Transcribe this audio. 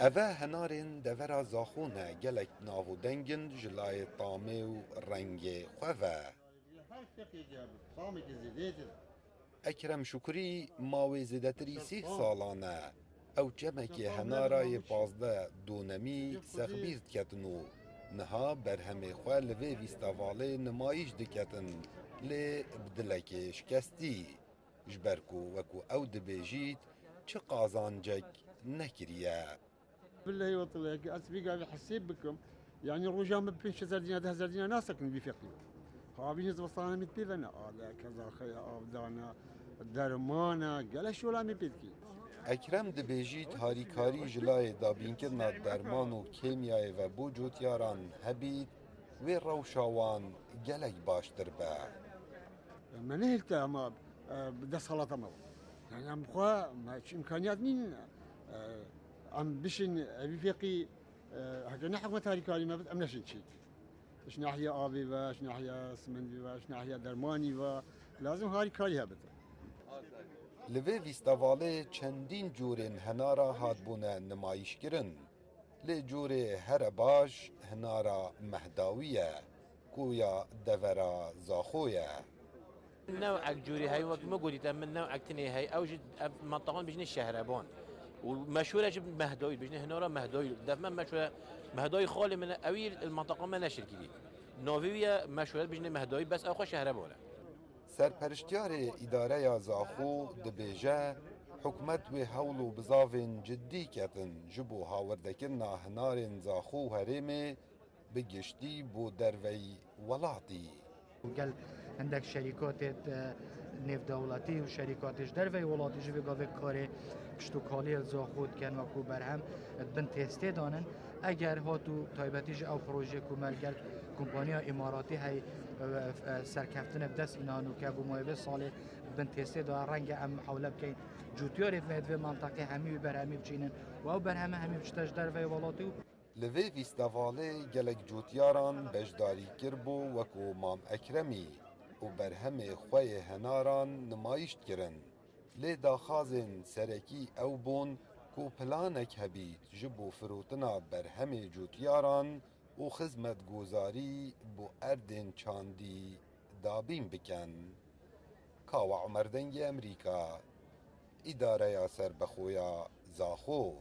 اوه هنارین دورا زاخونه گلک ناو دنگن جلای طامه و رنگ خواه. اکرم شکری ماوی زدتری 30 سالانه او جمکی هنارای 15 دونمی سخبیرد کتنو نها برهمه خواه لوی ویستاواله نمایش دکتن لی بدلک شکستی جبرکو وکو او دبیجید چه قازانجک نکریه. بالله يوطلك أسبيق هذا حسيب بكم يعني الرجال ما بينش زردينا ده زردينا ناسك بيفقي هابين زبطانا متبيفنا هذا كذا خيا أبدانا درمانا قال شو لا مبيتكي اکرم دبیجید هاریکاری جلای دابینکرنا درمان و کیمیای و بو جوتیاران هبید و روشاوان گلک باشتر به. ما نهلت ما بدا صلاة ما يعني أم خوا ما إمكانيات مين أم بشن بيفقي هكذا نحن ما تاريكاري ما بتأمنش شيء اش ناحية آبي و اش ناحية سمندي و اش ناحية درماني و لازم هاریکاری هبت. لوی ویستاواله چندین جورین هنارا هادبونه نمایش کرن. لی جوره هر باش هنارا مهداویه کویا دورا زاخویه. نوع جوري هاي وقت ما قلت من نوع تاني هاي اوجد منطقه بجن الشهربان ومشهوره جب مهدوي بجن هنا مهدوي دفما مشهوره مهدوي خالي من اويل المنطقه ما نشر كذي نوفيا مشهوره بجن مهدوي بس اخو شهربانه. سرپرشتیار اداره یا زاخو دبیجه حکومت و هول و بزاوین جدی کتن جبو هاوردکن هنارین زاخو هرمه بگشتی بو دروی ولاتی. وقال عندك شركات نفط دولتي وشركاتش در في ولاتي جوي قاوي كاري پشتوكالي زاخود كان وكو برهم بن تيستي دانن اگر هاتو تايبتيج او پروژه كومل قال كومبانيا اماراتي هاي سركفتن بدس انانو كابو مايبه سال بن تيستي دا رنگ ام حوله بكين جوتيار في منطقه همي برهمي بچينن و برهم همي بچتاج در في ولاتي لوی ویستاواله گلک جوتیاران بجداری کربو وکو مام اکرمی و برهم خوی هناران نمایشت کرن. لی داخازن سرکی او بون کو پلانک هبید جبو فروتنا برهم جوتیاران و خزمت گوزاری بو اردن چاندی دابین بکن. کاوا عمر دنگ امریکا اداره یا سر بخویا زاخو.